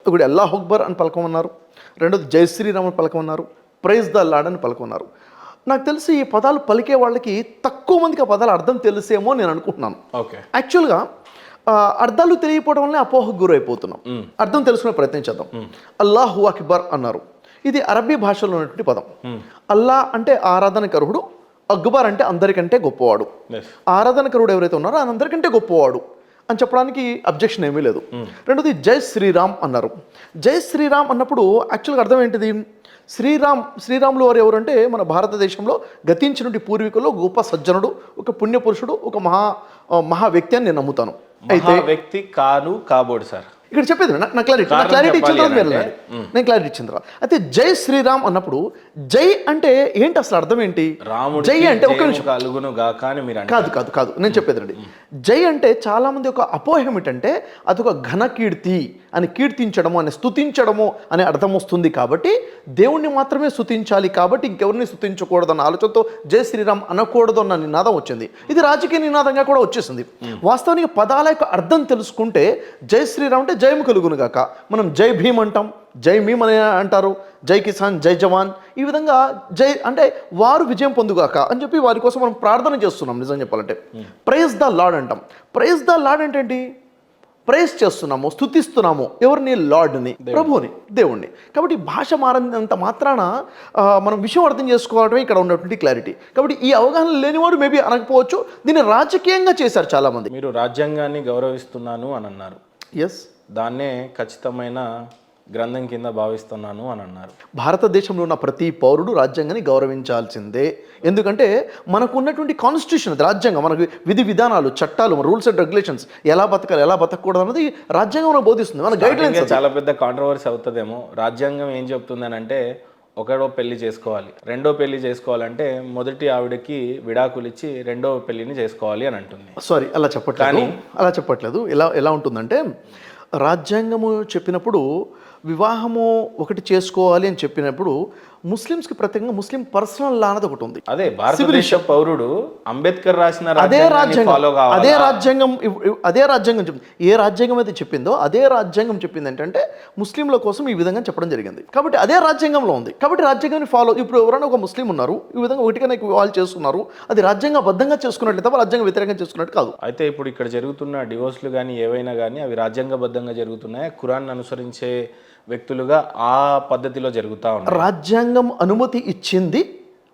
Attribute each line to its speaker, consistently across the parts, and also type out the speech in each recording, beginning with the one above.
Speaker 1: ఒకటి అల్లాహ్ అక్బర్ అని పలకమన్నారు, రెండోది జై శ్రీరామ్ అని పలకమన్నారు, ప్రైజ్ ద లార్డ్ అని పలకమన్నారు. నాకు తెలిసి ఈ పదాలు పలికే వాళ్ళకి తక్కువ మందికి ఆ పదాలు అర్థం తెలిసేమో నేను అనుకుంటున్నాను. యాక్చువల్గా అర్థాలు తెలియకపోవడం వల్లనే అపోహకు గురైపోతున్నాం. అర్థం తెలుసుకునే ప్రయత్నం చేద్దాం. అల్లాహు అక్బర్ అన్నారు, ఇది అరబీ భాషలో ఉన్నటువంటి పదం. అల్లా అంటే ఆరాధనకరుడు, అక్బర్ అంటే అందరికంటే గొప్పవాడు. ఆరాధనకరుడు ఎవరైతే ఉన్నారో ఆయన అందరికంటే గొప్పవాడు అని చెప్పడానికి అబ్జెక్షన్ ఏమీ లేదు. రెండోది జై శ్రీరామ్ అన్నారు. జై శ్రీరామ్ అన్నప్పుడు యాక్చువల్గా అర్థం ఏంటిది? శ్రీరాములు వారు ఎవరంటే మన భారతదేశంలో గతించినటువంటి పూర్వీకుల్లో గొప్ప సజ్జనుడు, ఒక పుణ్యపురుషుడు, ఒక మహా వ్యక్తి అని నేను నమ్ముతాను.
Speaker 2: అయితే వ్యక్తి కాబోడు సార్
Speaker 1: ఇక్కడ చెప్పేది నా క్లారిటీ ఇచ్చిన తర్వాత నేను క్లారిటీ ఇచ్చిన తర్వాత అయితే జై శ్రీరామ్ అన్నప్పుడు జై అంటే ఏంటి అసలు అర్థం ఏంటి? జై అంటే ఒక నిమిషం కాదు నేను చెప్పేది రండి. జై అంటే చాలా మంది ఒక అపోహ ఏమిటంటే అదొక ఘన కీర్తి అని, కీర్తించడము అని, స్తుతించడము అనే అర్థం వస్తుంది. కాబట్టి దేవుణ్ణి మాత్రమే స్తుతించాలి, కాబట్టి ఇంకెవరిని స్తుతించకూడదు అన్న ఆలోచనతో జై శ్రీరామ్ అనకూడదు అన్న నినాదం వచ్చింది. ఇది రాజకీయ నినాదంగా కూడా వచ్చేసింది. వాస్తవానికి పదాల యొక్క అర్థం తెలుసుకుంటే జై శ్రీరామ్ అంటే జయము కలుగును గాక, మనం జై భీమ్ అంటాం, జై భీమ్ అని అంటారు, జై కిసాన్, జై జవాన్, ఈ విధంగా జై అంటే వారు విజయం పొందుగాక అని చెప్పి వారి కోసం మనం ప్రార్థన చేస్తున్నాం. నిజం చెప్పాలంటే ప్రైజ్ ద లార్డ్ అంటాం. ప్రైజ్ ద లార్డ్ అంటే ఏంటి? ప్రైజ్ చేస్తున్నాము, స్తుతిస్తున్నాము ఎవరిని? లార్డ్ని, ప్రభువుని, దేవుణ్ణి. కాబట్టి భాష మారినంత మాత్రాన మనం విషయం అర్థం చేసుకోవడమే ఇక్కడ ఉన్నటువంటి క్లారిటీ. కాబట్టి ఈ అవగాహన లేనివాడు మేబీ అనకపోవచ్చు. దీన్ని రాజకీయంగా చేశారు చాలామంది.
Speaker 2: మీరు రాజ్యాంగాన్ని గౌరవిస్తున్నాను అని అన్నారు.
Speaker 1: ఎస్,
Speaker 2: దాన్నే ఖచ్చితమైన గ్రంథం కింద భావిస్తున్నాను అని అన్నారు.
Speaker 1: భారతదేశంలో ఉన్న ప్రతి పౌరుడు రాజ్యాంగాన్ని గౌరవించాల్సిందే. ఎందుకంటే మనకు ఉన్నటువంటి కాన్స్టిట్యూషన్, రాజ్యాంగం, మనకు విధి విధానాలు, చట్టాలు, రూల్స్ అండ్ రెగ్యులేషన్స్, ఎలా బతకాలి, ఎలా బతకూడదు అన్నది రాజ్యాంగం మనకు బోధిస్తుంది. మన గైడ్ లైన్స్.
Speaker 2: చాలా పెద్ద కాంట్రవర్సీ అవుతుందేమో. రాజ్యాంగం ఏం చెప్తుంది అంటే ఒకడో పెళ్లి చేసుకోవాలి, రెండో పెళ్లి చేసుకోవాలంటే మొదటి ఆవిడకి విడాకులు ఇచ్చి రెండో పెళ్లిని చేసుకోవాలి అని అంటుంది.
Speaker 1: సారీ, అలా చెప్పట్లేదు. ఎలా ఉంటుందంటే రాజ్యాంగము చెప్పినప్పుడు వివాహము ఒకటి చేసుకోవాలి అని చెప్పినప్పుడు ముస్లిమ్స్కి ప్రత్యేకంగా ముస్లిం పర్సనల్ లా అనేది ఒకటి ఉంది.
Speaker 2: అదే భారతదేశ పౌరుడు అంబేద్కర్ రాసిన
Speaker 1: అదే రాజ్యాంగం చెప్పింది. ఏ రాజ్యాంగం అయితే చెప్పిందో అదే రాజ్యాంగం చెప్పింది ఏంటంటే ముస్లింల కోసం ఈ విధంగా చెప్పడం జరిగింది. కాబట్టి అదే రాజ్యాంగంలో ఉంది. కాబట్టి రాజ్యాంగాన్ని ఫాలో. ఇప్పుడు ఎవరైనా ఒక ముస్లిం ఉన్నారు, ఈ విధంగా ఒకటిగా వివాహాలు చేస్తున్నారు, అది రాజ్యాంగబద్ధంగా చేసుకున్నట్లయితే తప్ప రాజ్యాంగ వ్యతిరేకంగా చేసుకున్నట్టు కాదు.
Speaker 2: అయితే ఇప్పుడు ఇక్కడ జరుగుతున్న డివోర్స్లు కానీ ఏవైనా కానీ అవి రాజ్యాంగబద్ధంగా జరుగుతున్నాయి, ఖురాన్ అనుసరించే వ్యక్తులుగా ఆ పద్ధతిలో జరుగుతూ ఉన్నాయి.
Speaker 1: రాజ్యాంగం అనుమతి ఇచ్చింది.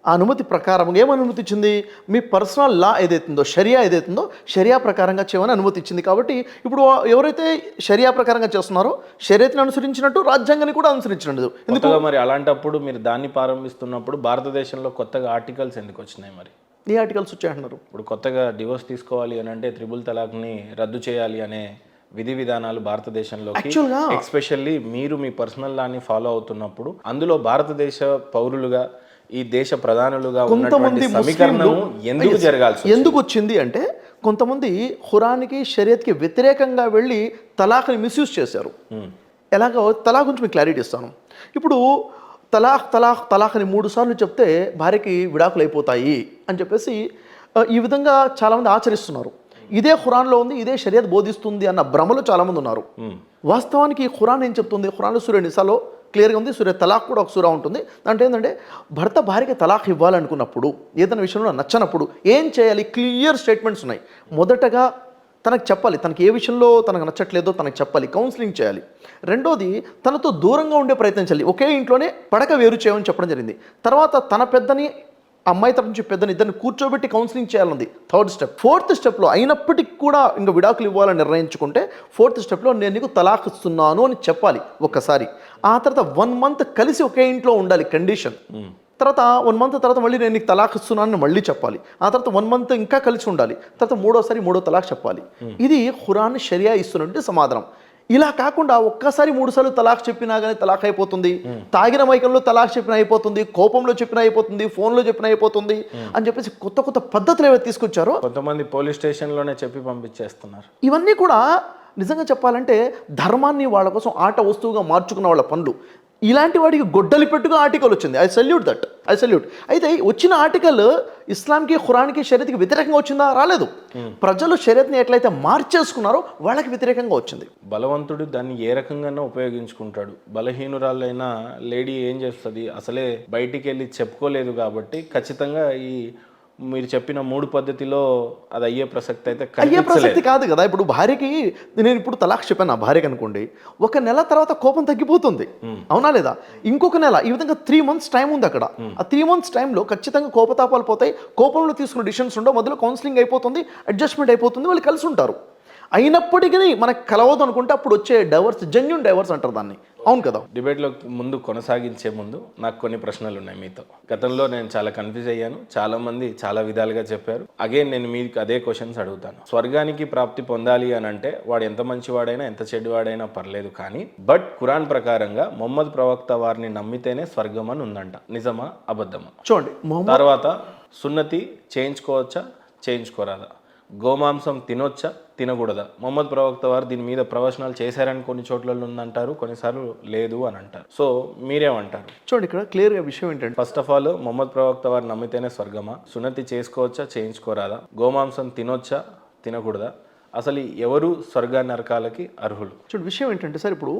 Speaker 1: ఆ అనుమతి ప్రకారం ఏమని అనుమతి ఇచ్చింది? మీ పర్సనల్ లా ఏదైతుందో, షరియా ఏదైతుందో షరియా ప్రకారంగా చేయమని అనుమతి ఇచ్చింది. కాబట్టి ఇప్పుడు ఎవరైతే షరియా ప్రకారంగా చేస్తున్నారో షరియత్ని అనుసరించినట్టు రాజ్యాంగాన్ని కూడా అనుసరించినట్టు.
Speaker 2: ఎందుకు మరి అలాంటప్పుడు మీరు దాన్ని ప్రారంభిస్తున్నప్పుడు భారతదేశంలో కొత్తగా ఆర్టికల్స్ ఎందుకు వచ్చినాయి? మరి
Speaker 1: ఏ ఆర్టికల్స్ వచ్చాయంటున్నారు?
Speaker 2: ఇప్పుడు కొత్తగా డివోర్స్ తీసుకోవాలి అని అంటే త్రిబుల్ తలాక్ని రద్దు చేయాలి అనే విధి విధానాలు భారతదేశంలో, ఎస్పెషల్లీ మీరు మీ పర్సనల్ లాని ఫాలో అవుతున్నప్పుడు అందులో భారతదేశ పౌరులుగా, ఈ దేశ ప్రధానులుగా ఉన్నటువంటి సమీకరణం
Speaker 1: ఎందుకు వచ్చింది అంటే కొంతమంది ఖురాన్కి, షరియత్కి వ్యతిరేకంగా వెళ్ళి తలాక్ని మిస్యూజ్ చేశారు. ఎలాగో తలాక్ గురించి మీకు క్లారిటీ ఇస్తాను. ఇప్పుడు తలాక్ అని 3 సార్లు చెప్తే భార్యకి విడాకులు అయిపోతాయి అని చెప్పేసి ఈ విధంగా చాలామంది ఆచరిస్తున్నారు. ఇదే ఖురాన్లో ఉంది, ఇదే షరియత్ బోధిస్తుంది అన్న భ్రమలో చాలామంది ఉన్నారు. వాస్తవానికి ఖురాన్ ఏం చెప్తుంది? ఖురాన్లో సూర నిసాలో క్లియర్గా ఉంది. సూర తలాక్ కూడా ఒక సూర ఉంటుంది. దాంట్లో ఏంటంటే భర్త భార్యకి తలాక్ ఇవ్వాలనుకున్నప్పుడు, ఏదైనా విషయంలో నచ్చనప్పుడు ఏం చేయాలి? క్లియర్ స్టేట్మెంట్స్ ఉన్నాయి. మొదటగా తనకు చెప్పాలి, తనకి ఏ విషయంలో తనకు నచ్చట్లేదో తనకు చెప్పాలి, కౌన్సిలింగ్ చేయాలి. రెండోది తనతో దూరంగా ఉండే ప్రయత్నించాలి. ఒకే ఇంట్లోనే పడక వేరు చేయమని చెప్పడం జరిగింది. తర్వాత తన పెద్దని, అమ్మాయి తరపు నుంచి పెద్దని ఇద్దరిని కూర్చోబెట్టి కౌన్సిలింగ్ చేయాలంది. 3rd step. 4th స్టెప్లో అయినప్పటికీ కూడా ఇంకా విడాకులు ఇవ్వాలని నిర్ణయించుకుంటే 4th స్టెప్లో నేను నీకు తలాక్ ఇస్తున్నాను అని చెప్పాలి ఒక్కసారి. ఆ తర్వాత 1 మంత్ కలిసి ఒకే ఇంట్లో ఉండాలి కండిషన్. తర్వాత 1 మంత్ తర్వాత మళ్ళీ నేను నీకు తలాక్ ఇస్తున్నాను మళ్ళీ చెప్పాలి. ఆ తర్వాత 1 మంత్ ఇంకా కలిసి ఉండాలి. తర్వాత 3వ తలాక్ చెప్పాలి. ఇది ఖురాన్, షరియా ఇస్తున్నటువంటి సమాధానం. ఇలా కాకుండా ఒక్కసారి 3 సార్లు తలాక్ చెప్పినా కానీ తలాక్ అయిపోతుంది, తాగిన మైకంలో తలాక్ చెప్పినా అయిపోతుంది, కోపంలో చెప్పినా అయిపోతుంది, ఫోన్లో చెప్పినా అయిపోతుంది అని చెప్పేసి కొత్త పద్ధతులు ఏవైతే తీసుకొచ్చారో
Speaker 2: కొంతమంది పోలీస్ స్టేషన్లోనే చెప్పి పంపించేస్తున్నారు.
Speaker 1: ఇవన్నీ కూడా నిజంగా చెప్పాలంటే ధర్మాన్ని వాళ్ళ కోసం ఆట వస్తువుగా మార్చుకున్న వాళ్ళ పనులు. ఇలాంటి వాడికి గొడ్డలి పెట్టుగా ఆర్టికల్ వచ్చింది. I salute. అయితే వచ్చిన ఆర్టికల్ ఇస్లాంకి, ఖురాన్కి, షరియత్కి వ్యతిరేకంగా వచ్చిందా? రాలేదు. ప్రజలు షరియత్ని ఎట్లయితే మార్చేసుకున్నారో వాళ్ళకి వ్యతిరేకంగా వచ్చింది.
Speaker 2: బలవంతుడు దాన్ని ఏ రకంగానో ఉపయోగించుకుంటాడు. బలహీనురాలైన లేడీ ఏం చేస్తుంది, అసలే బయటికి వెళ్ళి చెప్పుకోలేదు కాబట్టి ఖచ్చితంగా ఈ మీరు చెప్పిన 3 పద్ధతిలో అది అయ్యే ప్రసక్తి అయితే
Speaker 1: అయ్యే ప్రసక్తి కాదు కదా. ఇప్పుడు భార్యకి నేను ఇప్పుడు తలాక్ చెప్పాను నా భార్యకి అనుకోండి, 1 నెల తర్వాత కోపం తగ్గిపోతుంది, అవునా లేదా? ఇంకొక నెల, ఈ విధంగా 3 months టైం ఉంది అక్కడ. ఆ 3 months టైంలో ఖచ్చితంగా కోపతాపాలు పోతాయి, కోపంలో తీసుకున్న డిసిషన్స్ ఉండవు, మొదలు కౌన్సిలింగ్ అయిపోతుంది, అడ్జస్ట్మెంట్ అయిపోతుంది, వాళ్ళు కలిసి ఉంటారు. అయినప్పటికీ మనకు కలవదు అనుకుంటే అప్పుడు వచ్చే డైవర్స్, జెన్యూన్ డైవర్స్ అంటారు దాన్ని, అవును కదా.
Speaker 2: డిబేట్లో ముందు కొనసాగించే ముందు నాకు కొన్ని ప్రశ్నలు ఉన్నాయి మీతో. గతంలో నేను చాలా కన్ఫ్యూజ్ అయ్యాను, చాలా మంది చాలా విధాలుగా చెప్పారు. అగైన్ నేను మీకు అదే క్వశ్చన్స్ అడుగుతాను. స్వర్గానికి ప్రాప్తి పొందాలి అని అంటే వాడు ఎంత మంచివాడైనా ఎంత చెడ్డవాడైనా పర్లేదు, కానీ బట్ ఖురాన్ ప్రకారంగా మొహమ్మద్ ప్రవక్త వారిని నమ్మితేనే స్వర్గం అని ఉందంట. నిజమా అబద్ధమా?
Speaker 1: చూడండి,
Speaker 2: తర్వాత సున్నతి చేయించుకోవచ్చా చేయించుకోరాదా? గోమాంసం తినొచ్చా తినకూడదా? మొహమ్మద్ ప్రవక్త వారు దీని మీద ప్రవచనాలు చేశారని కొన్ని చోట్ల ఉందంటారు, కొన్నిసార్లు లేదు అని అంటారు. సో మీరేమంటారు?
Speaker 1: చూడండి, ఇక్కడ క్లియర్గా విషయం ఏంటంటే,
Speaker 2: ఫస్ట్ ఆఫ్ ఆల్ మొహమ్మద్ ప్రవక్త వారు నమ్మితేనే స్వర్గమా? సున్నతి చేసుకోవచ్చా చేయించుకోరాదా? గోమాంసం తినొచ్చా తినకూడదా? అసలు ఎవరు స్వర్గాన్ని నరకాలకి అర్హులు?
Speaker 1: చూడండి, విషయం ఏంటంటే సార్, ఇప్పుడు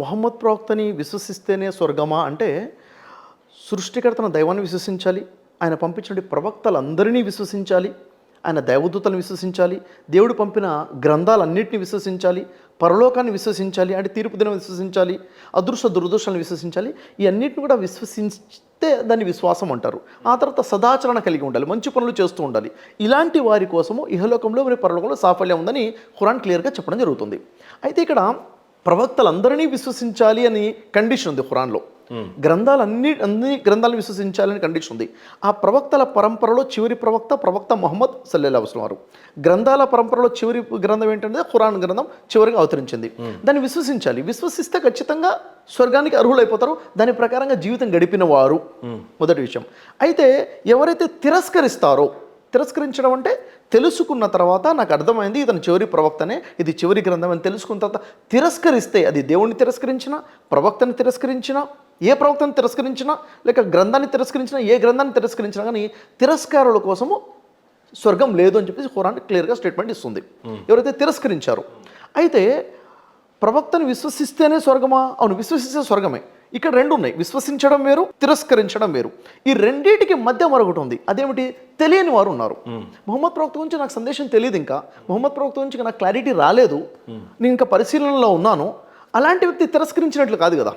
Speaker 1: మొహమ్మద్ ప్రవక్తని విశ్వసిస్తేనే స్వర్గమా అంటే, సృష్టికర్తన దైవాన్ని విశ్వసించాలి, ఆయన పంపించిన ప్రవక్తలందరినీ విశ్వసించాలి, ఆయన దైవదూతలను విశ్వసించాలి, దేవుడు పంపిన గ్రంథాలన్నింటినీ విశ్వసించాలి, పరలోకాన్ని విశ్వసించాలి, అంటే తీర్పు దినం విశ్వసించాలి, అదృష్ట దురదృష్టాలను విశ్వసించాలి. ఈ అన్నింటిని కూడా విశ్వసిస్తే దాన్ని విశ్వాసం అంటారు. ఆ తర్వాత సదాచరణ కలిగి ఉండాలి, మంచి పనులు చేస్తూ ఉండాలి. ఇలాంటి వారి కోసము ఇహలోకంలో మరియు పరలోకంలో సాఫల్యం ఉందని ఖురాన్ క్లియర్గా చెప్పడం జరుగుతుంది. అయితే ఇక్కడ ప్రవక్తలందరినీ విశ్వసించాలి అని కండిషన్ ఉంది ఖురాన్లో. అన్ని గ్రంథాలను విశ్వసించాలని కండిషన్ ఉంది. ఆ ప్రవక్తల పరంపరలో చివరి ప్రవక్త ముహమ్మద్ సల్లల్లాహు అలైహి వసల్లం వారు. గ్రంథాల పరంపరలో చివరి గ్రంథం ఏంటంటే ఖురాన్ గ్రంథం చివరిగా అవతరించింది. దాన్ని విశ్వసించాలి. విశ్వసిస్తే ఖచ్చితంగా స్వర్గానికి అర్హులైపోతారు, దాని ప్రకారంగా జీవితం గడిపిన వారు, మొదటి విషయం. అయితే ఎవరైతే తిరస్కరించడం అంటే తెలుసుకున్న తర్వాత నాకు అర్థమైంది ఇతను చివరి ప్రవక్తనే, ఇది చివరి గ్రంథం అని తెలుసుకున్న తర్వాత తిరస్కరిస్తే, అది దేవుణ్ణి తిరస్కరించినా, ప్రవక్తని తిరస్కరించినా, ఏ ప్రవక్తను తిరస్కరించినా, లేక గ్రంథాన్ని తిరస్కరించినా, ఏ గ్రంథాన్ని తిరస్కరించినా కానీ తిరస్కారుల కోసము స్వర్గం లేదు అని చెప్పేసి ఖురాన్ క్లియర్గా స్టేట్మెంట్ ఇస్తుంది, ఎవరైతే తిరస్కరించారో. అయితే ప్రవక్తను విశ్వసిస్తేనే స్వర్గమా? అవును, విశ్వసిస్తే స్వర్గమే. ఇక్కడ 2 ఉన్నాయి, విశ్వసించడం వేరు, తిరస్కరించడం వేరు. ఈ రెండింటికి మధ్య మరొకటి ఉంది, అదేమిటి? తెలియని వారు ఉన్నారు. మొహమ్మద్ ప్రవక్త గురించి నాకు సందేశం తెలియదు, ఇంకా మొహమ్మద్ ప్రవక్త గురించి నాకు క్లారిటీ రాలేదు, నేను ఇంకా పరిశీలనలో ఉన్నాను. అలాంటి వ్యక్తి తిరస్కరించినట్లు కాదు కదా.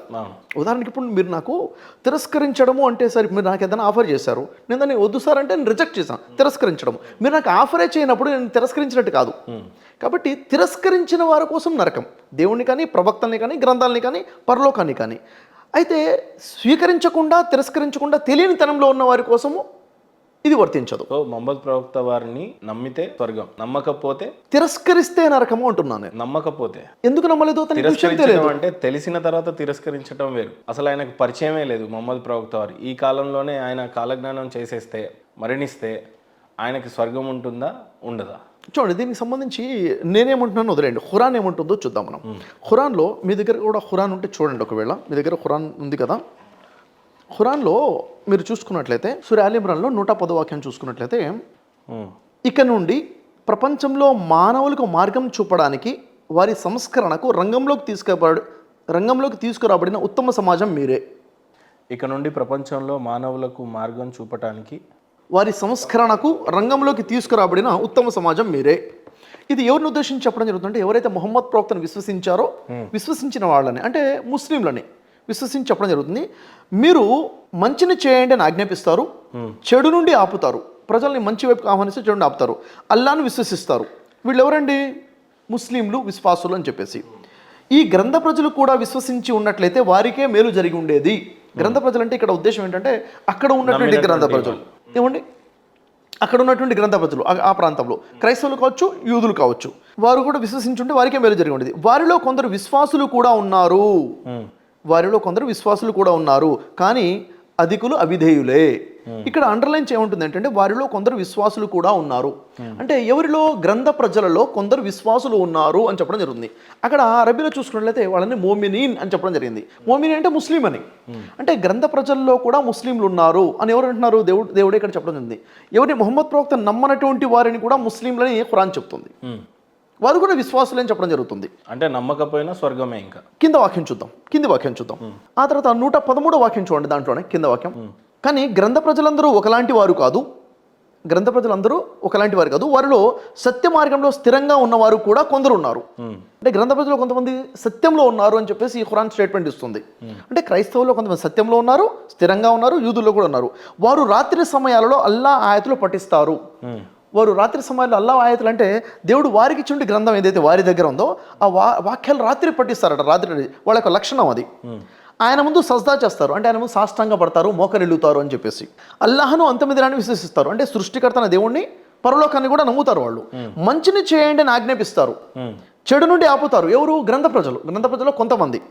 Speaker 1: ఉదాహరణకి ఇప్పుడు మీరు నాకు తిరస్కరించడము అంటే, సరే మీరు నాకు ఏదైనా ఆఫర్ చేశారు, నేను దాన్ని వద్దు సార్ అంటే నేను రిజెక్ట్ చేశాను, తిరస్కరించడం. మీరు నాకు ఆఫరే చేయనప్పుడు నేను తిరస్కరించినట్టు కాదు. కాబట్టి తిరస్కరించిన వారి కోసం నరకం, దేవుణ్ణి కానీ, ప్రవక్తల్ని కానీ, గ్రంథాలని కానీ, పరలోకాన్ని కానీ. అయితే స్వీకరించకుండా, తిరస్కరించకుండా తెలియనితనంలో ఉన్న వారి కోసము ఇది వర్తించదు.
Speaker 2: సో మొహమ్మద్ ప్రవక్త వారిని నమ్మితే స్వర్గం, నమ్మకపోతే
Speaker 1: తిరస్కరిస్తే నరకము అంటున్నాను.
Speaker 2: నమ్మకపోతే
Speaker 1: ఎందుకు నమ్మలేదు?
Speaker 2: తిరస్కరించడం అంటే తెలిసిన తర్వాత తిరస్కరించడం వేరు. అసలు ఆయనకు పరిచయమే లేదు మొహమ్మద్ ప్రవక్త వారు. ఈ కాలంలోనే ఆయన కాలజ్ఞానం చేసేస్తే, మరణిస్తే ఆయనకి స్వర్గం ఉంటుందా ఉండదా?
Speaker 1: చూడండి, దీనికి సంబంధించి నేనేమంటున్నాను వదిలేండి, ఖురాన్ ఏముంటుందో చూద్దాం మనం. ఖురాన్లో మీ దగ్గర కూడా ఖురాన్ ఉంటే చూడండి, ఒకవేళ మీ దగ్గర ఖురాన్ ఉంది కదా, ఖురాన్లో మీరు చూసుకున్నట్లయితే సూరా ఆల్ ఇమ్రాన్లో 110వ వాక్యం చూసుకున్నట్లయితే, ఇక నుండి ప్రపంచంలో మానవులకు మార్గం చూపడానికి, వారి సంస్కరణకు రంగంలోకి తీసుకురాబడిన ఉత్తమ సమాజం మీరే.
Speaker 2: ఇక నుండి ప్రపంచంలో మానవులకు మార్గం చూపటానికి,
Speaker 1: వారి సంస్కరణకు రంగంలోకి తీసుకురాబడిన ఉత్తమ సమాజం మీరే. ఇది ఎవరిని ఉద్దేశించి చెప్పడం జరుగుతుందంటే, ఎవరైతే మొహమ్మద్ ప్రవక్తను విశ్వసించారో, విశ్వసించిన వాళ్ళని అంటే ముస్లింలని విశ్వసించి చెప్పడం జరుగుతుంది. మీరు మంచిని చేయండి అని ఆజ్ఞాపిస్తారు, చెడు నుండి ఆపుతారు, ప్రజల్ని మంచి వైపుకి ఆహ్వానిస్తే చెడుని ఆపుతారు, అల్లాను విశ్వసిస్తారు. వీళ్ళు ఎవరండి? ముస్లింలు, విశ్వాసులు అని చెప్పేసి. ఈ గ్రంథ ప్రజలు కూడా విశ్వసించి ఉన్నట్లయితే వారికే మేలు జరిగి ఉండేది. గ్రంథ ప్రజలు అంటే ఇక్కడ ఉద్దేశం ఏంటంటే అక్కడ ఉన్నటువంటి గ్రంథ ప్రజలు, ఏమండి, అక్కడ ఉన్నటువంటి గ్రంథ ప్రజలు, ఆ ప్రాంతంలో క్రైస్తవులు కావచ్చు, యూదులు కావచ్చు, వారు కూడా విశ్వసించుంటే వారికే మేలు జరిగి ఉండేది. వారిలో కొందరు విశ్వాసులు కూడా ఉన్నారు, కానీ అధికులు అవిధేయులే. ఇక్కడ అండర్లైన్ ఏముంటుంది అంటే వారిలో కొందరు విశ్వాసులు కూడా ఉన్నారు. అంటే ఎవరిలో? గ్రంథ ప్రజలలో కొందరు విశ్వాసులు ఉన్నారు అని చెప్పడం జరుగుతుంది. అక్కడ అరబీలో చూసుకున్నట్లయితే వాళ్ళని మోమినీన్ అని చెప్పడం జరిగింది. మోమినీన్ అంటే ముస్లిం అని. అంటే గ్రంథ ప్రజల్లో కూడా ముస్లింలు ఉన్నారు అని ఎవరు అంటున్నారు? దేవుడే ఇక్కడ చెప్పడం జరిగింది. ఎవరిని? మొహమ్మద్ ప్రవక్త నమ్మనటువంటి వారిని కూడా ముస్లింలని ఖురాన్ చెప్తుంది. వారు కూడా విశ్వాసులు అని చెప్పడం జరుగుతుంది.
Speaker 2: అంటే నమ్మకపోయినా స్వర్గమే. ఇంకా
Speaker 1: కింది వాక్యం చూద్దాం. ఆ తర్వాత 113వ వాక్యం చూడండి. దాంట్లోనే కింద వాక్యం, కానీ గ్రంథ ప్రజలందరూ ఒకలాంటి వారు కాదు. వారిలో సత్య మార్గంలో స్థిరంగా ఉన్నవారు కూడా కొందరు ఉన్నారు. అంటే గ్రంథ ప్రజలు కొంతమంది సత్యంలో ఉన్నారు అని చెప్పేసి ఈ ఖురాన్ స్టేట్మెంట్ ఇస్తుంది. అంటే క్రైస్తవుల్లో కొంతమంది సత్యంలో ఉన్నారు, స్థిరంగా ఉన్నారు, యూదుల్లో కూడా ఉన్నారు. వారు రాత్రి సమయాలలో అల్లా ఆయతులు పఠిస్తారు. వారు రాత్రి సమయాల్లో అల్లా ఆయతులు అంటే దేవుడు వారికి ఇచ్చిన గ్రంథం ఏదైతే వారి దగ్గర ఉందో ఆ వాక్యాలు రాత్రి పఠిస్తారట. రాత్రి వాళ్ళ యొక్క లక్షణం అది. ఆయన ముందు సజ్దా చేస్తారు, అంటే ఆయన ముందు సాష్టాంగ పడతారు, మోకరిల్లుతారు అని చెప్పేసి. అల్లాహను అంతిమ దినాన్ని విశ్వసిస్తారు, అంటే సృష్టికర్తన దేవుణ్ణి, పరలోకాన్ని కూడా నమ్ముతారు. వాళ్ళు మంచిని చేయండి అని ఆజ్ఞాపిస్తారు, చెడు నుండి ఆపుతారు. ఎవరు? గ్రంథ ప్రజలు కొంతమంది.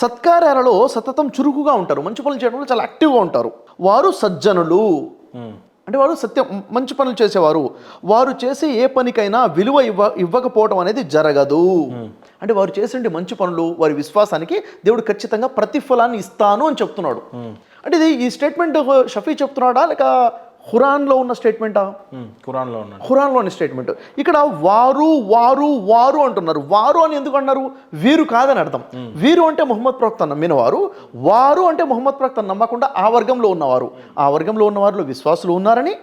Speaker 1: సత్కార్యాలలో సతతం చురుకుగా ఉంటారు, మంచి పనులు చేయడంలో చాలా యాక్టివ్గా ఉంటారు. వారు సజ్జనులు, అంటే వారు సత్యం మంచి పనులు చేసేవారు. వారు చేసే ఏ పనికైనా విలువ ఇవ్వకపోవడం అనేది జరగదు. అంటే వారు చేసే మంచి పనులు, వారి విశ్వాసానికి దేవుడు ఖచ్చితంగా ప్రతిఫలాన్ని ఇస్తాను అని చెప్తున్నాడు. అంటే ఇది ఈ స్టేట్మెంట్ షఫీ చెప్తున్నాడా లేక ఖురాన్లో ఉన్న స్టేట్మెంటా? ఖురాన్లోని స్టేట్మెంట్. ఇక్కడ వారు అంటున్నారు. వారు అని ఎందుకు అన్నారు? వీరు కాదని అర్థం. వీరు అంటే మొహమ్మద్ ప్రవక్త నమ్మిన వారు, వారు అంటే మొహమ్మద్ ప్రవక్త నమ్మకుండా ఆ వర్గంలో ఉన్నవారు. ఆ వర్గంలో ఉన్న వారిలో విశ్వాసులు ఉన్నారని,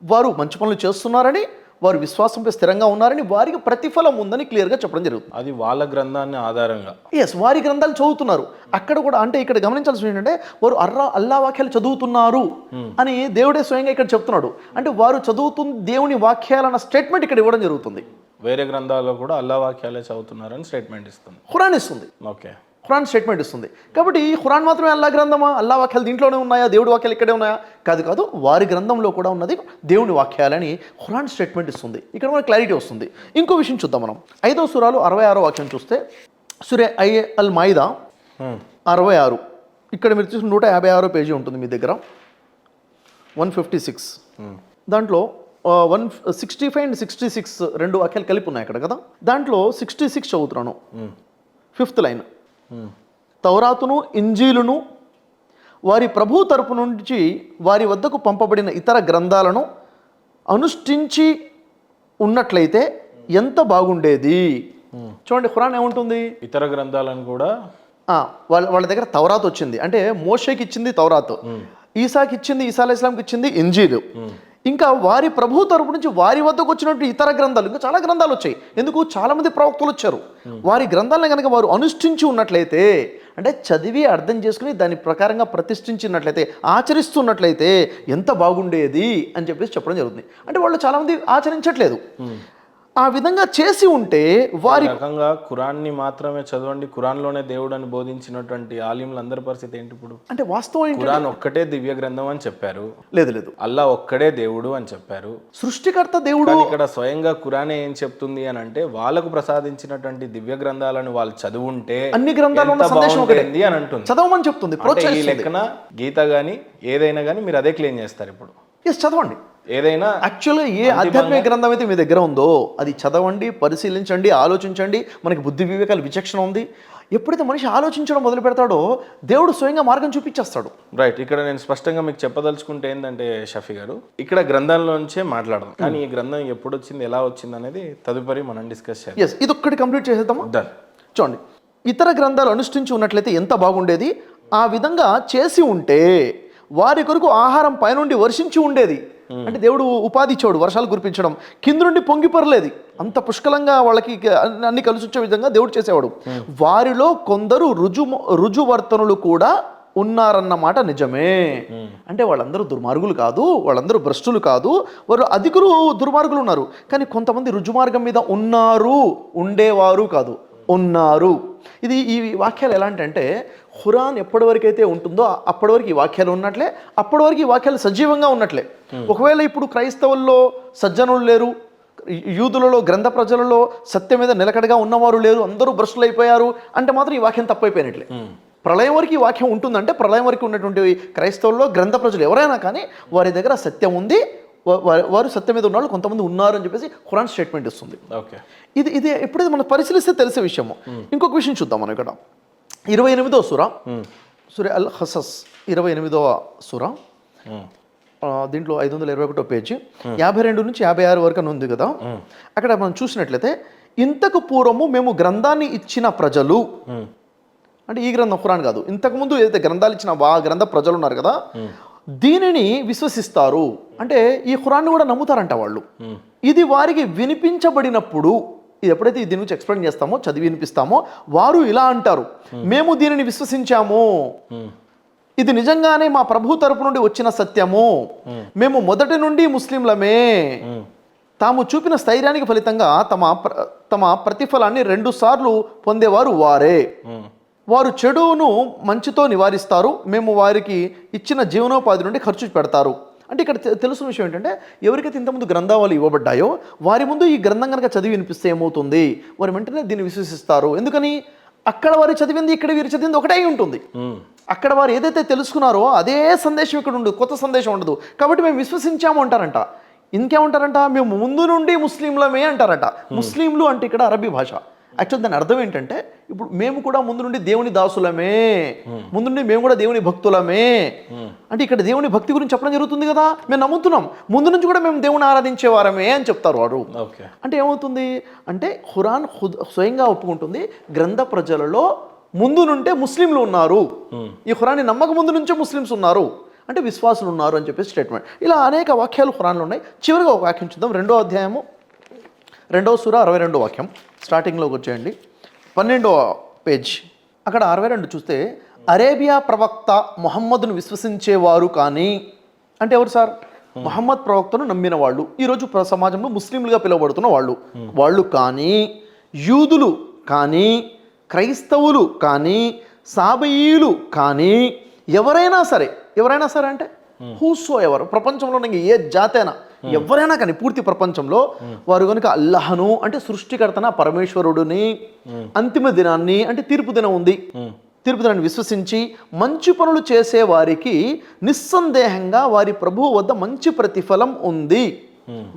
Speaker 1: వారు మంచి పనులు చేస్తున్నారని, వారు విశ్వాసంపై స్థిరంగా ఉన్నారని, వారికి ప్రతిఫలం ఉందని క్లియర్గా చెప్పడం జరుగుతుంది.
Speaker 2: అది వాళ్ళ గ్రంథాన్ని ఆధారంగా.
Speaker 1: వారి గ్రంథాలు చదువుతున్నారు. అక్కడ కూడా అంటే ఇక్కడ గమనించాల్సింది ఏంటంటే వారు అల్లా వాక్యాలు చదువుతున్నారు అని దేవుడే స్వయంగా ఇక్కడ చెప్తున్నాడు. అంటే వారు చదువుతున్న దేవుని వాక్యాలన్న స్టేట్మెంట్ ఇక్కడ ఇవ్వడం జరుగుతుంది.
Speaker 2: వేరే గ్రంథాల్లో కూడా అల్లా వాక్యాలే చదువుతున్నారని స్టేట్మెంట్ ఇస్తుంది,
Speaker 1: ఖురాన్ ఇస్తుంది.
Speaker 2: ఓకే,
Speaker 1: ఖురాన్ స్టేట్మెంట్ ఇస్తుంది. కాబట్టి ఖురాన్ మాత్రమే అల్లా గ్రంథమా? అల్లా వాక్యాలు దీంట్లోనే ఉన్నాయా? దేవుడి వాక్యాలు ఇక్కడే ఉన్నాయా? కాదు, వారి గ్రంథంలో కూడా ఉన్నది దేవుని వాక్యాలని ఖురాన్ స్టేట్మెంట్ ఇస్తుంది. ఇక్కడ మనకు క్లారిటీ వస్తుంది. ఇంకో విషయం చూద్దాం. మనం 5వ సూరాలో 66వ వాక్యం చూస్తే, సూరే అల్ మాయిదా 66, ఇక్కడ మీరు చూసిన 156వ పేజీ ఉంటుంది మీ దగ్గర, 156. దాంట్లో 165 and 66 రెండు వాక్యాలు కలిపి ఉన్నాయి అక్కడ కదా. దాంట్లో 66 చదువుతున్నాను, 5th లైన్. తౌరాతును, ఇంజీలును వారి ప్రభు తరపు నుంచి వారి వద్దకు పంపబడిన ఇతర గ్రంథాలను అనుష్ఠించి ఉన్నట్లయితే ఎంత బాగుండేది. చూడండి ఖురాన్ ఏముంటుంది?
Speaker 2: ఇతర గ్రంథాలను కూడా
Speaker 1: వాళ్ళ దగ్గర తౌరాత్ వచ్చింది, అంటే మోషేకి ఇచ్చింది తౌరాత్, ఈసాకి ఇచ్చింది, ఈసా అలైహిస్సలాంకి ఇచ్చింది ఇంజీలు. ఇంకా వారి ప్రభు తరపు నుంచి వారి వద్దకు వచ్చినట్టు ఇతర గ్రంథాలు, ఇంకా చాలా గ్రంథాలు వచ్చాయి. ఎందుకు? చాలామంది ప్రవక్తలు వచ్చారు. వారి గ్రంథాలను కనుక వారు అనుష్ఠించి ఉన్నట్లయితే, అంటే చదివి అర్థం చేసుకుని దాని ప్రకారంగా ప్రతిష్ఠించినట్లయితే, ఆచరిస్తున్నట్లయితే ఎంత బాగుండేది అని చెప్పేసి చెప్పడం జరుగుతుంది. అంటే వాళ్ళు చాలామంది ఆచరించట్లేదు. ఆ విధంగా చేసి ఉంటే వారి
Speaker 2: రకంగా ఖురాన్ని మాత్రమే చదవండి, ఖురాన్లోనే దేవుడు అని బోధించినటువంటి ఆలింల అందరి పరిస్థితి ఏంటి ఇప్పుడు?
Speaker 1: అంటే వాస్తవం
Speaker 2: ఖురాన్ ఒక్కటే దివ్య గ్రంథం అని చెప్పారు.
Speaker 1: లేదు,
Speaker 2: అల్లా ఒక్కడే దేవుడు అని చెప్పారు,
Speaker 1: సృష్టికర్త దేవుడు.
Speaker 2: ఇక్కడ స్వయంగా ఖురానే ఏం చెప్తుంది అని అంటే, వాళ్ళకు ప్రసాదించినటువంటి దివ్య గ్రంథాలను వాళ్ళు చదువుంటే
Speaker 1: అన్ని గ్రంథాలు
Speaker 2: అని అంటుంది,
Speaker 1: చదవమని చెప్తుంది.
Speaker 2: ఈ లెక్కన గీత గానీ ఏదైనా కానీ మీరు అదే క్లెయిమ్ చేస్తారు ఇప్పుడు.
Speaker 1: చదవండి.
Speaker 2: ఏదైనా
Speaker 1: యాక్చువల్గా ఏ ఆధ్యాత్మిక గ్రంథం అయితే మీ దగ్గర ఉందో అది చదవండి, పరిశీలించండి, ఆలోచించండి. మనకి బుద్ధి వివేకాలు విచక్షణ ఉంది. ఎప్పుడైతే మనిషి ఆలోచించడం మొదలు పెడతాడో దేవుడు స్వయంగా మార్గం చూపించేస్తాడు.
Speaker 2: రైట్. ఇక్కడ నేను స్పష్టంగా మీకు చెప్పదలుచుకుంటే ఏంటంటే షఫీ గారు, ఇక్కడ గ్రంథంలోంచే మాట్లాడదాం, కానీ ఈ గ్రంథం ఎప్పుడు వచ్చింది, ఎలా వచ్చింది అనేది తదుపరి మనం డిస్కస్ చేయాలి.
Speaker 1: ఇది ఒక్కటి కంప్లీట్ చేసేద్దాము. చూడండి, ఇతర గ్రంథాలు అనుష్ఠించి ఉన్నట్లయితే ఎంత బాగుండేది. ఆ విధంగా చేసి ఉంటే వారి కొరకు ఆహారం పైనుండి వర్షించి ఉండేది. అంటే దేవుడు ఉపాధి ఇచ్చాడు, వర్షాలు కురిపించడం, కింద నుండి పొంగిపరలేదు. అంత పుష్కలంగా వాళ్ళకి అన్ని కలిసి వచ్చే విధంగా దేవుడు చేసేవాడు. వారిలో కొందరు రుజువర్తనులు కూడా ఉన్నారన్నమాట నిజమే. అంటే వాళ్ళందరూ దుర్మార్గులు కాదు, వాళ్ళందరూ భ్రష్టులు కాదు, వారు అధికులు దుర్మార్గులు ఉన్నారు. కానీ కొంతమంది రుజుమార్గం మీద ఉన్నారు, ఉండేవారు కాదు, ఉన్నారు. ఈ వాక్యాలు ఎలాంటి ఖురాన్ ఎప్పటి వరకు అయితే ఉంటుందో అప్పటి వరకు ఈ వాక్యాలు ఉన్నట్లే, అప్పటి వరకు ఈ వాక్యాలు సజీవంగా ఉన్నట్లే. ఒకవేళ ఇప్పుడు క్రైస్తవుల్లో సజ్జనులు లేరు, యూదులలో గ్రంథ ప్రజలలో సత్యం మీద నిలకడగా ఉన్నవారు లేరు, అందరూ భ్రష్టులు అయిపోయారు అంటే మాత్రం ఈ వాక్యం తప్పైపోయినట్లే. ప్రళయం వరకు ఈ వాక్యం ఉంటుందంటే ప్రళయం వరకు ఉన్నటువంటి క్రైస్తవుల్లో గ్రంథ ప్రజలు ఎవరైనా కానీ వారి దగ్గర సత్యం ఉంది, వారు సత్యం మీద ఉన్నవాళ్ళు కొంతమంది ఉన్నారు అని చెప్పేసి ఖురాన్ స్టేట్మెంట్ ఇస్తుంది.
Speaker 2: ఓకే,
Speaker 1: ఇది ఎప్పుడైతే మనం పరిశీలిస్తే తెలిసే విషయము. ఇంకొక విషయం చూద్దాం మనం ఇక్కడ 28వ సూరా, సూర అల్ హసస్ 28వ సూరా, దీంట్లో 521 పేజీ 52 నుంచి 56 వరకు అని ఉంది కదా. అక్కడ మనం చూసినట్లయితే ఇంతకు పూర్వము మేము గ్రంథాన్ని ఇచ్చిన ప్రజలు, అంటే ఈ గ్రంథం ఖురాన్ కాదు, ఇంతకుముందు ఏదైతే గ్రంథాలు ఇచ్చిన గ్రంథ ప్రజలు ఉన్నారు కదా, దీనిని విశ్వసిస్తారు. అంటే ఈ ఖురాన్ని కూడా నమ్ముతారంట వాళ్ళు. ఇది వారికి వినిపించబడినప్పుడు, ఇది ఎప్పుడైతే దీని గురించి ఎక్స్ప్లెయిన్ చేస్తామో, చదివి వినిపిస్తామో, వారు ఇలా అంటారు, మేము దీనిని విశ్వసించాము, ఇది నిజంగానే మా ప్రభు తరపు నుండి వచ్చిన సత్యము, మేము మొదటి నుండి ముస్లింలమే. తాము చూపిన స్థైర్యానికి ఫలితంగా తమ ప్రతిఫలాన్ని 2 సార్లు పొందేవారు వారే. వారు చెడును మంచితో నివారిస్తారు, మేము వారికి ఇచ్చిన జీవనోపాధి నుండి ఖర్చు పెడతారు. అంటే ఇక్కడ తెలుసున్న విషయం ఏంటంటే, ఎవరికైతే ఇంతకుముందు గ్రంథాలు ఇవ్వబడ్డాయో వారి ముందు ఈ గ్రంథం కనుక చదివి వినిపిస్తే ఏమవుతుంది, వారు వెంటనే దీన్ని విశ్వసిస్తారు. ఎందుకని? అక్కడ వారు చదివింది ఇక్కడ వీరు చదివింది ఒకటే ఉంటుంది. అక్కడ వారు ఏదైతే తెలుసుకున్నారో అదే సందేశం ఇక్కడ ఉండదు, కొత్త సందేశం ఉండదు. కాబట్టి మేము విశ్వసించాము అంటారంట. ఇంకేమంటారంట? మేము ముందు నుండి ముస్లింలమే అంటారట. ముస్లింలు అంటే ఇక్కడ అరబీ భాష. యాక్చువల్ దాని అర్థం ఏంటంటే, ఇప్పుడు మేము కూడా ముందు నుండి దేవుని దాసులమే, ముందు నుండి మేము కూడా దేవుని భక్తులమే. అంటే ఇక్కడ దేవుని భక్తి గురించి చెప్పడం జరుగుతుంది కదా, మేము నమ్ముతున్నాం, ముందు నుంచి కూడా మేము దేవుని ఆరాధించేవారమే అని చెప్తారు వారు. అంటే ఏమవుతుంది అంటే, ఖురాన్ స్వయంగా ఒప్పుకుంటుంది గ్రంథ ప్రజలలో ముందు నుండే ముస్లింలు ఉన్నారు, ఈ ఖురాన్ని నమ్మక ముందు నుంచే ముస్లిమ్స్ ఉన్నారు, అంటే విశ్వాసులు ఉన్నారు అని చెప్పేసి స్టేట్మెంట్. ఇలా అనేక వాక్యాలు ఖురాన్లో ఉన్నాయి. చివరిగా ఒక వాక్యం చూద్దాం. 2వ అధ్యాయము 2వ సూరా 62వ వాక్యం స్టార్టింగ్లోకి వచ్చేయండి, 12వ పేజ్. అక్కడ 62 చూస్తే, అరేబియా ప్రవక్త మొహమ్మద్ను విశ్వసించేవారు కానీ, అంటే ఎవరు సార్? మొహమ్మద్ ప్రవక్తను నమ్మిన వాళ్ళు, ఈరోజు సమాజంలో ముస్లింలుగా పిలువబడుతున్న వాళ్ళు కానీ, యూదులు కానీ, క్రైస్తవులు కానీ, సాబయీలు కానీ, ఎవరైనా సరే అంటే హూసో ఎవరు, ప్రపంచంలో ఏ జాతైనా ఎవరైనా కానీ పూర్తి ప్రపంచంలో వారు కనుక అల్లాహను, అంటే సృష్టికర్తన పరమేశ్వరుడిని, అంతిమ దినాన్ని, అంటే తీర్పు దినం ఉంది, తీర్పు దినాన్ని విశ్వసించి మంచి పనులు చేసే వారికి నిస్సందేహంగా వారి ప్రభువు వద్ద మంచి ప్రతిఫలం ఉంది.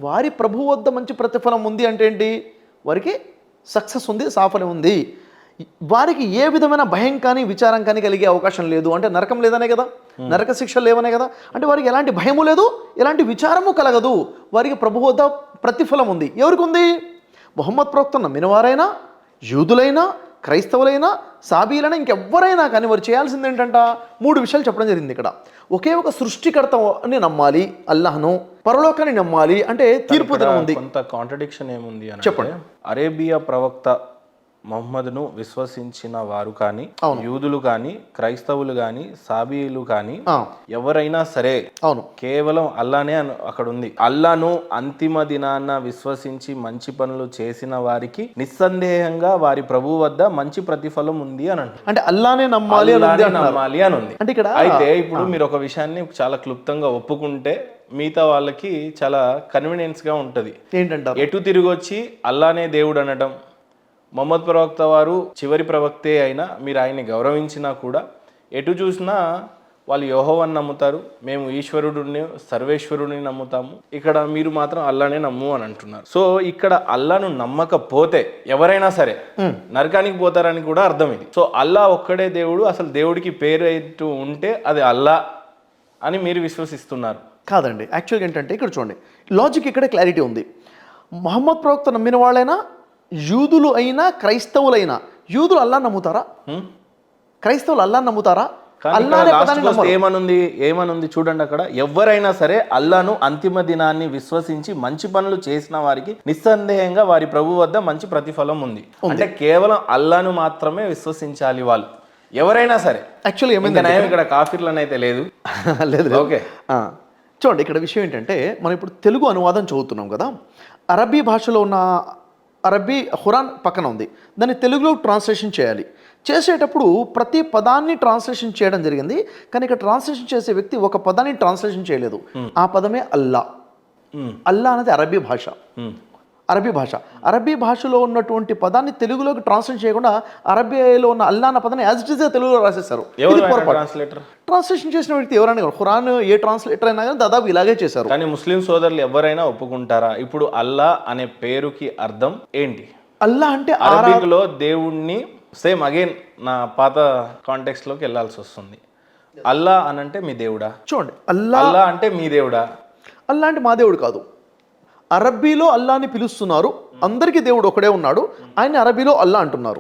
Speaker 1: వారి ప్రభువు వద్ద మంచి ప్రతిఫలం ఉంది అంటే ఏంటి? వారికి సక్సెస్ ఉంది, సాఫల్యం ఉంది. వారికి ఏ విధమైన భయం కానీ విచారం కానీ కలిగే అవకాశం లేదు. అంటే నరకం లేదనే కదా, నరక శిక్షలు లేవనే కదా. అంటే వారికి ఎలాంటి భయము లేదు, ఎలాంటి విచారము కలగదు. వారికి ప్రభు వద్ద ప్రతిఫలం ఉంది. ఎవరికి ఉంది? మొహమ్మద్ ప్రవక్త నమ్మినవారైనా, యూదులైనా, క్రైస్తవులైనా, సాబీలైనా, ఇంకెవ్వరైనా కానీ వారు చేయాల్సింది ఏంటంట? 3 విషయాలు చెప్పడం జరిగింది ఇక్కడ. ఒకే ఒక సృష్టికర్తని నమ్మాలి, అల్లాహ్ను, పరలోకాన్ని నమ్మాలి, అంటే తీర్పు దినం ఉంది.
Speaker 2: కొంత కాంట్రడిక్షన్ ఏముంది అని
Speaker 1: చెప్పండి.
Speaker 2: అరేబియా ప్రవక్త మొహమ్మద్ను విశ్వసించిన వారు కానీ, యూదులు కానీ, క్రైస్తవులు కానీ, సాబీలు కానీ, ఎవరైనా సరే కేవలం అల్లానే అక్కడ ఉంది. అల్లాను అంతిమ దినాన్న విశ్వసించి మంచి పనులు చేసిన వారికి నిస్సందేహంగా వారి ప్రభు వద్ద మంచి ప్రతిఫలం ఉంది అని
Speaker 1: అంటే అల్లానే నమ్మాలి
Speaker 2: అని ఉంది. అంటే ఇక్కడ అయితే ఇప్పుడు మీరు ఒక విషయాన్ని చాలా క్లుప్తంగా ఒప్పుకుంటే మిగతా వాళ్ళకి చాలా కన్వీనియన్స్ గా ఉంటది.
Speaker 1: ఏంటంటే
Speaker 2: ఎటు తిరిగి వచ్చి అల్లానే దేవుడు అనడం, మొహమ్మద్ ప్రవక్త వారు చివరి ప్రవక్తే అయినా మీరు ఆయన్ని గౌరవించినా కూడా ఎటు చూసినా వాళ్ళు యెహోవాను నమ్ముతారు, మేము ఈశ్వరుడిని సర్వేశ్వరుడిని నమ్ముతాము, ఇక్కడ మీరు మాత్రం అల్లానే నమ్ము అని అంటున్నారు. సో ఇక్కడ అల్లాను నమ్మకపోతే ఎవరైనా సరే నరకానికి పోతారని కూడా అర్థం ఇది. సో అల్లా ఒక్కడే దేవుడు, అసలు దేవుడికి పేరు ఉంటే అది అల్లా అని మీరు విశ్వసిస్తున్నారు.
Speaker 1: కాదండి, యాక్చువల్గా ఏంటంటే ఇక్కడ చూడండి, లాజిక్ ఇక్కడే క్లారిటీ ఉంది. మొహమ్మద్ ప్రవక్త నమ్మిన వాళ్ళైనా, యూదులు అయినా, క్రైస్తవులైనా, యూదులు అల్లా నమ్ముతారా? క్రైస్తవులు అల్లా నమ్ముతారా?
Speaker 2: ఏమనుంది చూడండి అక్కడ, ఎవరైనా సరే అల్లాను అంతిమ దినాన్ని విశ్వసించి మంచి పనులు చేసిన వారికి నిస్సందేహంగా వారి ప్రభు వద్ద మంచి ప్రతిఫలం ఉంది. అంటే కేవలం అల్లాను మాత్రమే విశ్వసించాలి వాళ్ళు, ఎవరైనా సరే.
Speaker 1: యాక్చువల్లీ ఏమైంది
Speaker 2: ఇక్కడ కాఫీర్లను అయితే లేదు. ఓకే,
Speaker 1: చూడండి ఇక్కడ విషయం ఏంటంటే, మనం ఇప్పుడు తెలుగు అనువాదం చదువుతున్నాం కదా, అరబీ భాషలో ఉన్న అరబీ ఖురాన్ పక్కన ఉంది, దాన్ని తెలుగులో ట్రాన్స్లేషన్ చేయాలి. చేసేటప్పుడు ప్రతి పదాన్ని ట్రాన్స్లేషన్ చేయడం జరిగింది, కానీ ఇక్కడ ట్రాన్స్లేషన్ చేసే వ్యక్తి ఒక పదాన్ని ట్రాన్స్లేషన్ చేయలేదు. ఆ పదమే అల్లా. అల్లా అనేది అరబీ భాష. అరబీ భాష. అరబీ భాషలో ఉన్నటువంటి పదాన్ని తెలుగులోకి ట్రాన్స్లేట్ చేయకుండా అరబీలో ఉన్న అల్లా అన్న పదాన్ని యాజ్ ఇట్ ఈస్ తెలుగులో రాసేస్తారు. ఇది పొరపాటు.
Speaker 2: ట్రాన్స్లేటర్
Speaker 1: ట్రాన్స్లేషన్ చేసిన వ్యక్తి ఎవరైనా కానీ, ఖురాన్ ఏ ట్రాన్స్లేటర్ అయినా కానీ దాదాపు ఇలాగే చేశారు.
Speaker 2: కానీ ముస్లిం సోదరులు ఎవరైనా ఒప్పుకుంటారా? ఇప్పుడు అల్లా అనే పేరుకి అర్థం ఏంటి?
Speaker 1: అల్లా అంటే
Speaker 2: అరబిక్లో దేవుణ్ణి, సేమ్ అగైన్ నా పాత కాంటెక్స్ట్ లోకి వెళ్ళాల్సి వస్తుంది. అల్లా అని అంటే మీ దేవుడా?
Speaker 1: చూడండి, అల్లా
Speaker 2: అల్లా అంటే మీ దేవుడా?
Speaker 1: అల్లా అంటే మా దేవుడు కాదు. అరబ్బీలో అల్లాని పిలుస్తున్నారు. అందరికీ దేవుడు ఒకడే ఉన్నాడు, ఆయన అరబీలో అల్లా అంటున్నారు.